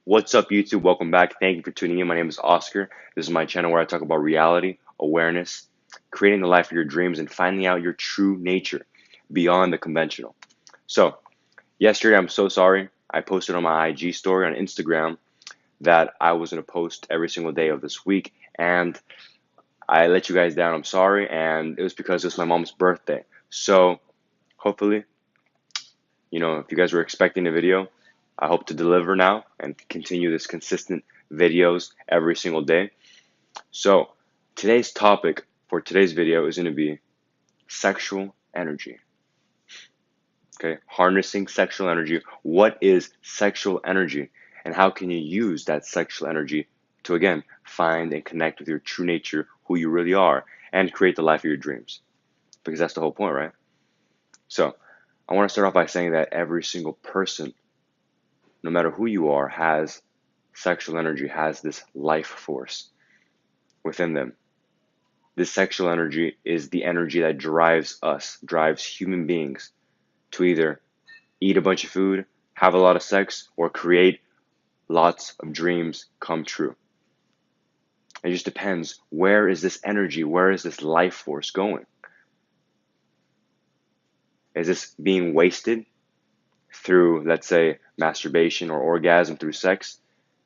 What's up, YouTube? Welcome back. Thank you for tuning in. My name is Oscar. This is my channel where I talk about reality, awareness, creating the life of your dreams, and finding out your true nature beyond the conventional. So, yesterday, I'm so sorry. I posted on my IG story on Instagram that I was going to post every single day of this week, and I let you guys down. I'm sorry, and it was because it was my mom's birthday. So, hopefully, if you guys were expecting a video, I hope to deliver now and continue this consistent videos every single day. So today's topic for today's video is going to be sexual energy. Okay, harnessing sexual energy. What is sexual energy, and how can you use that sexual energy to again find and connect with your true nature, who you really are, and create the life of your dreams? Because that's the whole point, right? So I want to start off by saying that every single person, no matter who you are, has sexual energy, has this life force within them. This sexual energy is the energy that drives us, drives human beings to either eat a bunch of food, have a lot of sex, or create lots of dreams come true. It just depends. Where is this energy? Where is this life force going? Is this being wasted through, let's say, masturbation or orgasm through sex?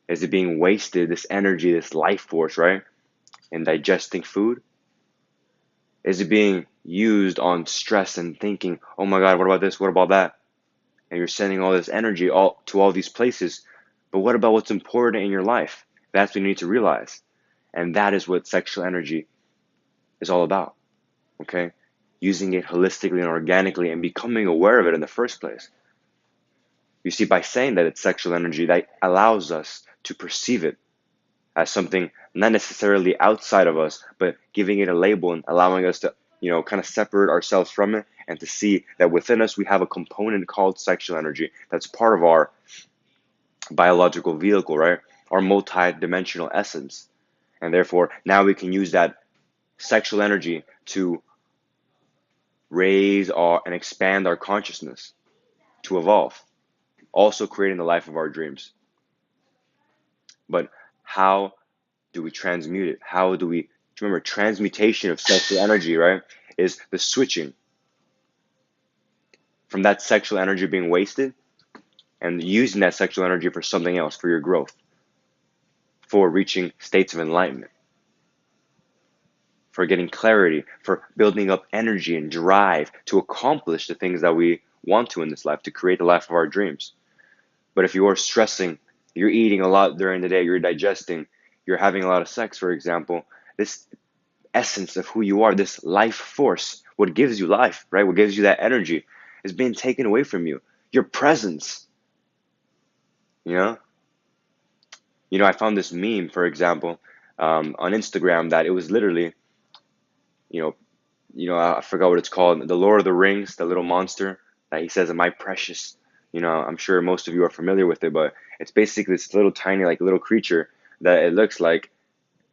Is it being wasted, this energy, this life force, right, in digesting food? Is it being used on stress and thinking, oh my God, what about this? What about that? And you're sending all this energy all to all these places. But what about what's important in your life? That's what you need to realize. And that is what sexual energy is all about. Okay? Using it holistically and organically and becoming aware of it in the first place. You see, by saying that it's sexual energy, that allows us to perceive it as something not necessarily outside of us, but giving it a label and allowing us to, kind of separate ourselves from it and to see that within us we have a component called sexual energy that's part of our biological vehicle, right? Our multi-dimensional essence. And therefore, now we can use that sexual energy to raise our and expand our consciousness, to evolve, also creating the life of our dreams. But how do we transmute it? How do we remember transmutation of sexual energy, right? Is the switching from that sexual energy being wasted and using that sexual energy for something else, for your growth, for reaching states of enlightenment, for getting clarity, for building up energy and drive to accomplish the things that we want to in this life, to create the life of our dreams. But if you are stressing, you're eating a lot during the day, you're digesting, you're having a lot of sex, for example, this essence of who you are, this life force, what gives you life, right? What gives you that energy is being taken away from you. Your presence, you know? I found this meme, for example, on Instagram that it was literally, you know, I forgot what it's called, the Lord of the Rings, the little monster that he says, "My precious." I'm sure most of you are familiar with it, but it's basically this little tiny, like little creature that it looks like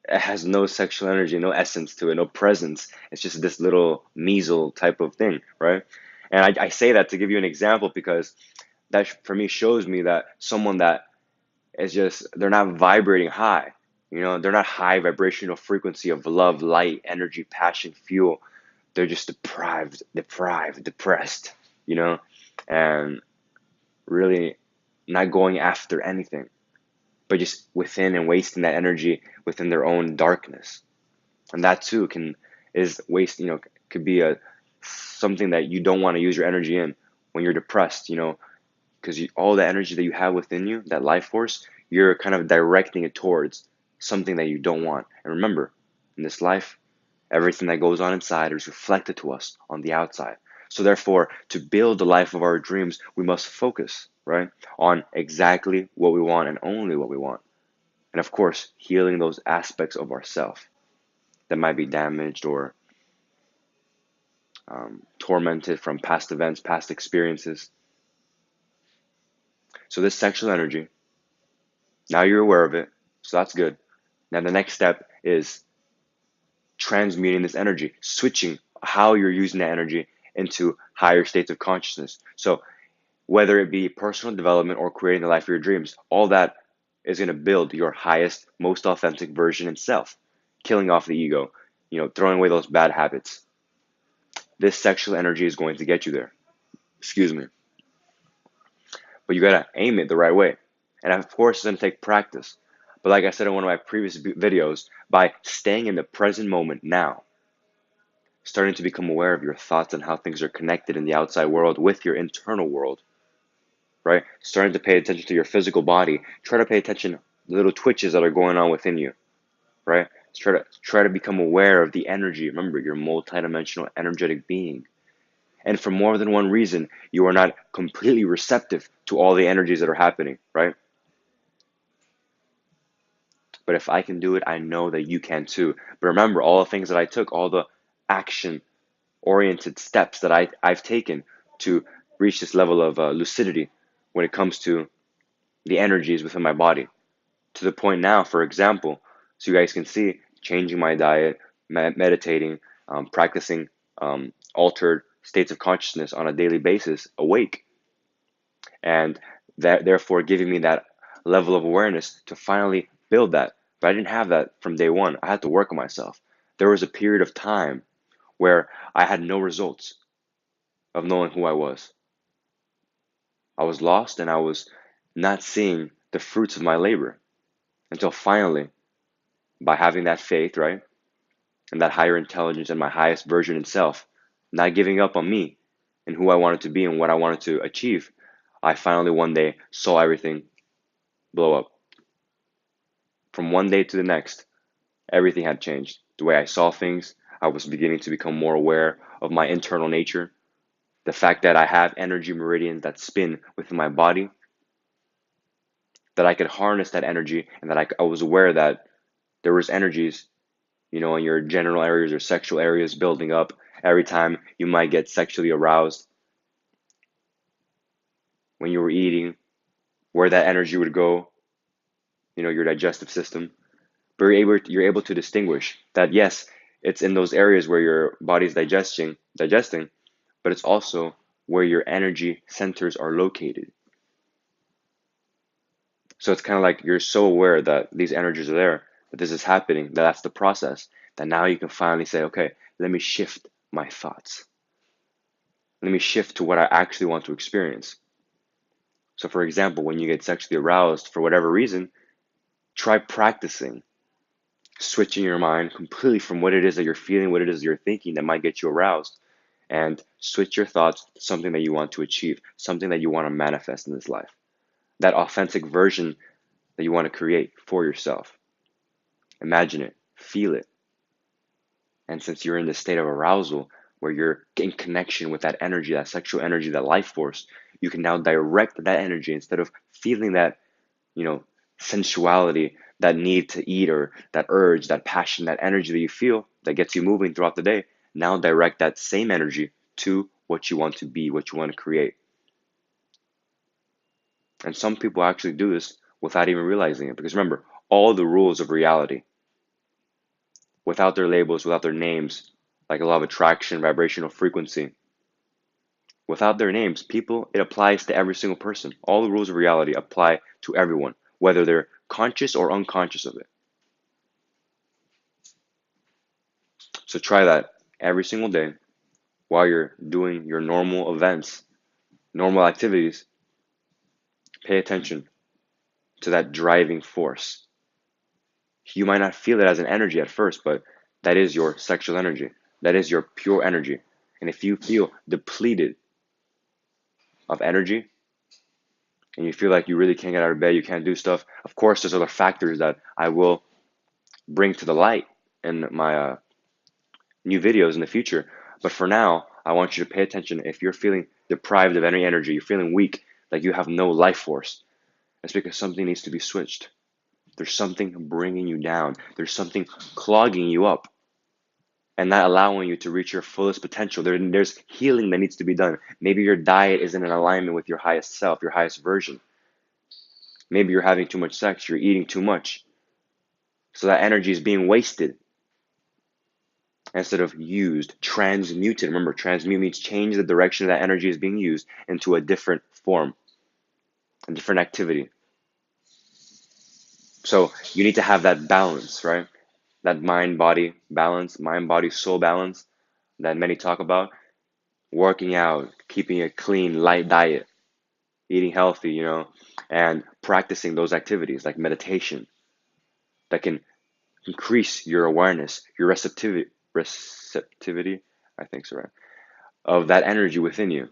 it has no sexual energy, no essence to it, no presence. It's just this little measle type of thing, right? And I say that to give you an example because that for me shows me that someone that is just, they're not vibrating high, they're not high vibrational frequency of love, light, energy, passion, fuel. They're just deprived, depressed, and really not going after anything, but just within and wasting that energy within their own darkness. And that too is waste, could be something that you don't want to use your energy in when you're depressed, because all the energy that you have within you, that life force, you're kind of directing it towards something that you don't want. And remember, in this life, everything that goes on inside is reflected to us on the outside. So therefore, to build the life of our dreams, we must focus, right, on exactly what we want and only what we want. And of course, healing those aspects of ourself that might be damaged or tormented from past events, past experiences. So this sexual energy, now you're aware of it, so that's good. Now the next step is transmuting this energy, switching how you're using that energy into higher states of consciousness. So whether it be personal development or creating the life of your dreams, all that is going to build your highest, most authentic version in self, killing off the ego, throwing away those bad habits. This sexual energy is going to get you there. Excuse me. But you got to aim it the right way. And of course, it's going to take practice. But like I said in one of my previous videos, by staying in the present moment now, starting to become aware of your thoughts and how things are connected in the outside world with your internal world, right? Starting to pay attention to your physical body. Try to pay attention to the little twitches that are going on within you, right? Try to become aware of the energy. Remember, you're a multidimensional energetic being. And for more than one reason, you are not completely receptive to all the energies that are happening, right? But if I can do it, I know that you can too. But remember, all the things that I took, all the action-oriented steps that I've taken to reach this level of lucidity when it comes to the energies within my body. To the point now, for example, so you guys can see, changing my diet, meditating, practicing altered states of consciousness on a daily basis, awake, and that therefore giving me that level of awareness to finally build that. But I didn't have that from day one. I had to work on myself. There was a period of time where I had no results of knowing who I was. I was lost and I was not seeing the fruits of my labor until finally, by having that faith, right, and that higher intelligence and my highest version in self, not giving up on me and who I wanted to be and what I wanted to achieve, I finally one day saw everything blow up. From one day to the next, everything had changed. The way I saw things, I was beginning to become more aware of my internal nature. The fact that I have energy meridians that spin within my body, that I could harness that energy, and that I was aware that there was energies, in your genital areas or sexual areas building up every time you might get sexually aroused when you were eating, where that energy would go, your digestive system. But you're able to distinguish that, yes, it's in those areas where your body's digesting, but it's also where your energy centers are located. So it's kind of like you're so aware that these energies are there, that this is happening, that's the process, that now you can finally say, okay, let me shift my thoughts. Let me shift to what I actually want to experience. So for example, when you get sexually aroused for whatever reason, try practicing switching your mind completely from what it is that you're feeling, what it is you're thinking that might get you aroused, and switch your thoughts to something that you want to achieve, something that you want to manifest in this life, that authentic version that you want to create for yourself. Imagine it, feel it. And since you're in this state of arousal where you're in connection with that energy, that sexual energy, that life force, you can now direct that energy instead of feeling that, sensuality, that need to eat, or that urge, that passion, that energy that you feel that gets you moving throughout the day. Now direct that same energy to what you want to be, what you want to create. And some people actually do this without even realizing it. Because remember, all the rules of reality, without their labels, without their names, like a law of attraction, vibrational frequency, without their names, people, it applies to every single person. All the rules of reality apply to everyone, whether they're conscious or unconscious of it. So try that every single day while you're doing your normal events, normal activities. Pay attention to that driving force. You might not feel it as an energy at first, but that is your sexual energy. That is your pure energy. And if you feel depleted of energy and you feel like you really can't get out of bed, you can't do stuff, of course, there's other factors that I will bring to the light in my new videos in the future. But for now, I want you to pay attention. If you're feeling deprived of any energy, you're feeling weak, like you have no life force, it's because something needs to be switched. There's something bringing you down. There's something clogging you up and not allowing you to reach your fullest potential. There's healing that needs to be done. Maybe your diet isn't in alignment with your highest self, your highest version. Maybe you're having too much sex, you're eating too much. So that energy is being wasted instead of used, transmuted. Remember, transmute means change the direction that energy is being used into a different form, a different activity. So you need to have that balance, right? That mind body balance, mind body soul balance that many talk about. Working out, keeping a clean, light diet, eating healthy, and practicing those activities like meditation that can increase your awareness, your receptivity, I think so, right, of that energy within you.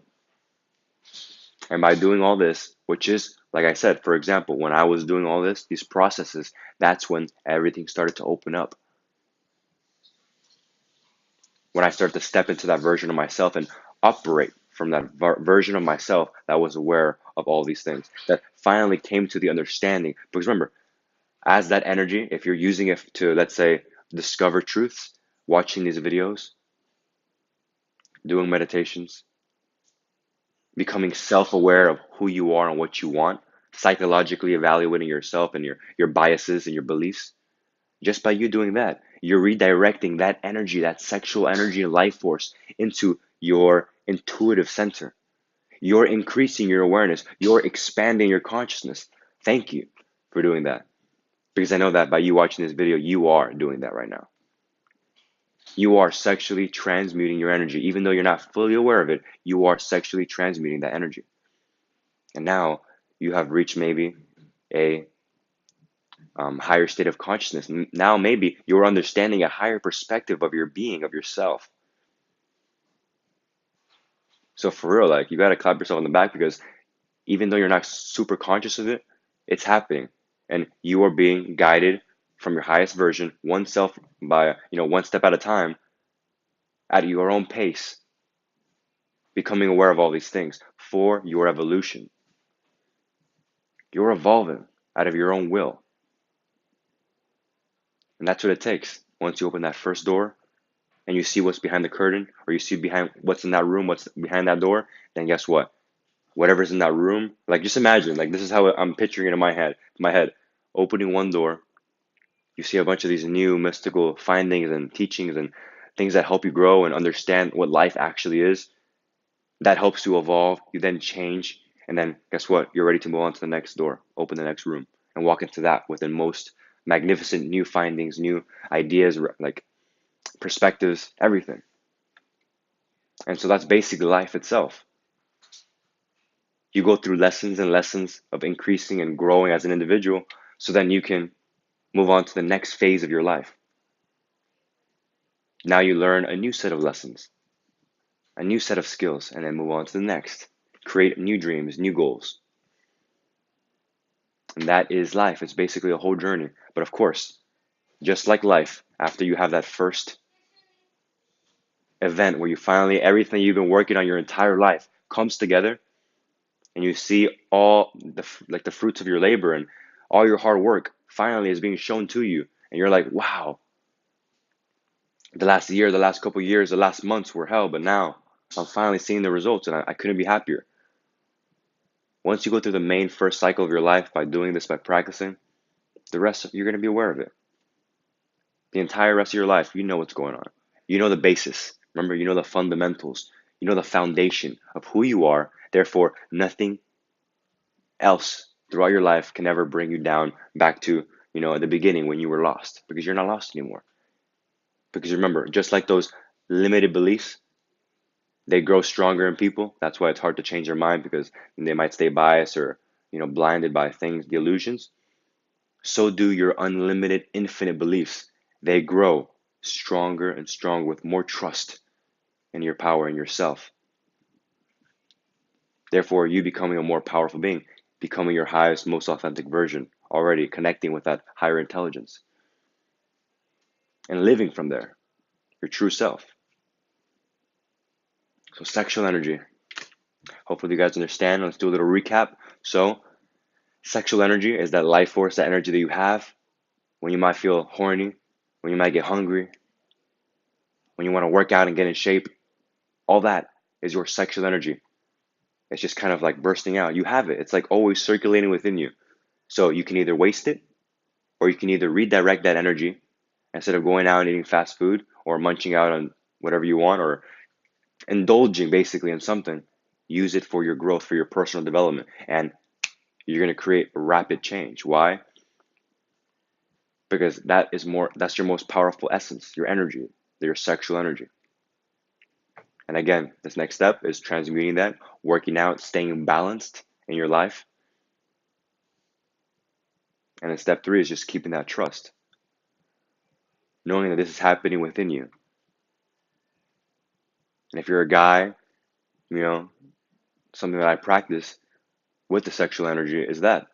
And by doing all this, which is, like I said, for example, when I was doing all this, these processes, that's when everything started to open up. When I started to step into that version of myself and operate from that version of myself that was aware of all these things, that finally came to the understanding. Because remember, as that energy, if you're using it to, let's say, discover truths, watching these videos, doing meditations, becoming self-aware of who you are and what you want, psychologically evaluating yourself and your biases and your beliefs. Just by you doing that, you're redirecting that energy, that sexual energy and life force into your intuitive center. You're increasing your awareness. You're expanding your consciousness. Thank you for doing that. Because I know that by you watching this video, you are doing that right now. You are sexually transmuting your energy. Even though you're not fully aware of it, you are sexually transmuting that energy. And now you have reached maybe a higher state of consciousness. Now maybe you're understanding a higher perspective of your being, of yourself. So for real, like you gotta clap yourself on the back because even though you're not super conscious of it, it's happening, and you are being guided from your highest version, one self by one step at a time, at your own pace, becoming aware of all these things for your evolution. You're evolving out of your own will. And that's what it takes. Once you open that first door and you see what's behind the curtain, or you see behind what's in that room, what's behind that door, then guess what? Whatever's in that room, like just imagine, like this is how I'm picturing it in my head, opening one door, you see a bunch of these new mystical findings and teachings and things that help you grow and understand what life actually is. That helps you evolve. You then change, and then guess what? You're ready to move on to the next door, open the next room, and walk into that with the most magnificent new findings, new ideas, like perspectives, everything. And so that's basically life itself. You go through lessons and lessons of increasing and growing as an individual, so then you can move on to the next phase of your life. Now you learn a new set of lessons, a new set of skills, and then move on to the next. Create new dreams, new goals. And that is life. It's basically a whole journey. But of course, just like life, after you have that first event where you finally, everything you've been working on your entire life comes together, and you see all the fruits of your labor and all your hard work finally is being shown to you. And you're like, wow, the last year, the last couple years, the last months were hell, but now I'm finally seeing the results, and I couldn't be happier. Once you go through the main first cycle of your life by doing this, by practicing, the rest you're going to be aware of it. The entire rest of your life, you know what's going on. You know the basis. Remember, you know the fundamentals. You know the foundation of who you are. Therefore, nothing else throughout your life can ever bring you down back to, at the beginning when you were lost, because you're not lost anymore. Because remember, just like those limited beliefs, they grow stronger in people. That's why it's hard to change their mind, because they might stay biased or, blinded by things, the illusions. So do your unlimited, infinite beliefs. They grow stronger and stronger with more trust in your power and yourself. Therefore, you becoming a more powerful being, becoming your highest, most authentic version, already connecting with that higher intelligence and living from there, your true self. So, sexual energy. Hopefully, you guys understand. Let's do a little recap. So, sexual energy is that life force, that energy that you have when you might feel horny, when you might get hungry, when you want to work out and get in shape. All that is your sexual energy. It's just kind of like bursting out. You have it. It's like always circulating within you. So you can either waste it, or you can either redirect that energy instead of going out and eating fast food or munching out on whatever you want, or indulging basically in something. Use it for your growth, for your personal development. And you're going to create rapid change. Why? because that's your most powerful essence, your energy, your sexual energy. And again, this next step is transmuting that, working out, staying balanced in your life. And then step three is just keeping that trust, knowing that this is happening within you. And if you're a guy, you know, something that I practice with the sexual energy is that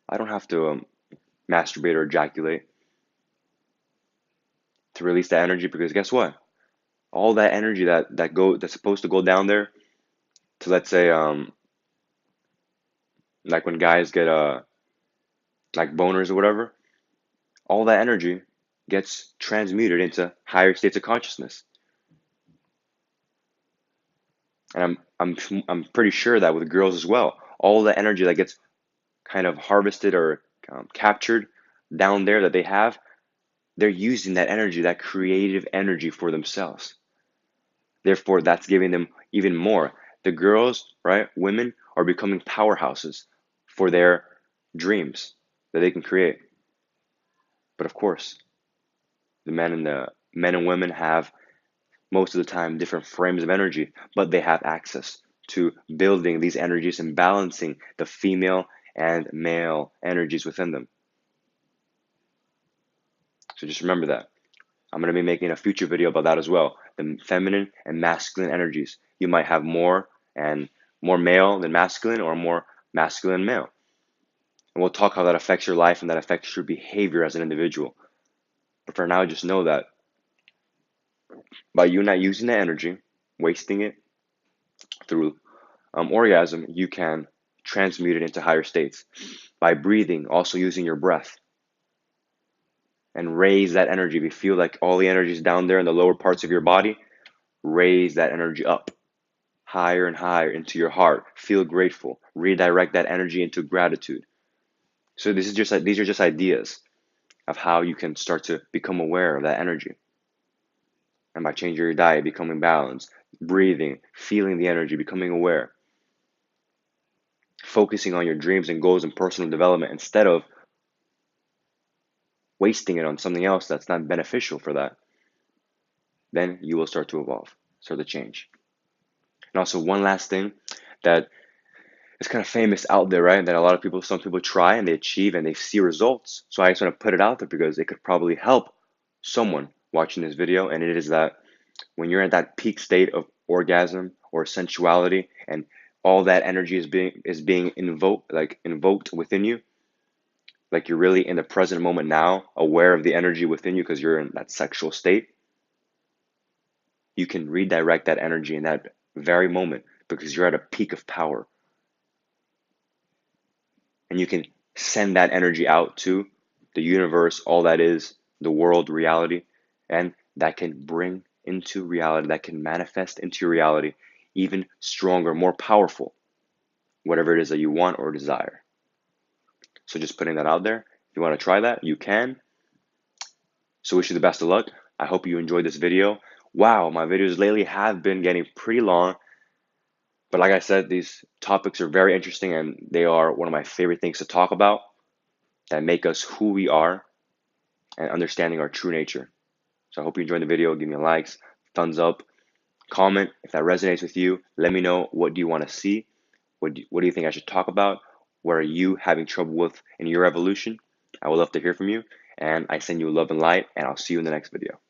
I don't have to masturbate or ejaculate to release that energy, because guess what? All that energy that's supposed to go down there to, let's say, like when guys get like boners or whatever, all that energy gets transmuted into higher states of consciousness. And I'm pretty sure that with girls as well, all the energy that gets kind of harvested or captured down there that they have, they're using that energy, that creative energy, for themselves. Therefore, that's giving them even more. The girls, right, women are becoming powerhouses for their dreams that they can create. But of course, the men and women have most of the time different frames of energy, but they have access to building these energies and balancing the female and male energies within them. So just remember that. I'm going to be making a future video about that as well. The feminine and masculine energies. You might have more and more male than masculine, or more masculine than male. And we'll talk how that affects your life and that affects your behavior as an individual. But for now, just know that by you not using that energy, wasting it through orgasm, you can transmute it into higher states by breathing, also using your breath, and raise that energy. If you feel like all the energy is down there in the lower parts of your body, raise that energy up higher and higher into your heart. Feel grateful. Redirect that energy into gratitude. So these are just ideas of how you can start to become aware of that energy. And by changing your diet, becoming balanced, breathing, feeling the energy, becoming aware, focusing on your dreams and goals and personal development instead of wasting it on something else that's not beneficial for that, then you will start to evolve, start to change. And also, one last thing that is kind of famous out there, right? That some people try and they achieve and they see results. So I just want to put it out there because it could probably help someone watching this video. And it is that when you're at that peak state of orgasm or sensuality, and all that energy is being invoked within you, like you're really in the present moment now, aware of the energy within you because you're in that sexual state, you can redirect that energy in that very moment because you're at a peak of power. And you can send that energy out to the universe, all that is, the world, reality, and that can bring into reality, that can manifest into your reality even stronger, more powerful, whatever it is that you want or desire. So just putting that out there. If you want to try that, you can. So wish you the best of luck. I hope you enjoyed this video. Wow, my videos lately have been getting pretty long. But like I said, these topics are very interesting and they are one of my favorite things to talk about that make us who we are and understanding our true nature. So I hope you enjoyed the video. Give me a likes, thumbs up, comment if that resonates with you. Let me know, what do you want to see? What do you think I should talk about? What are you having trouble with in your evolution? I would love to hear from you. And I send you love and light, and I'll see you in the next video.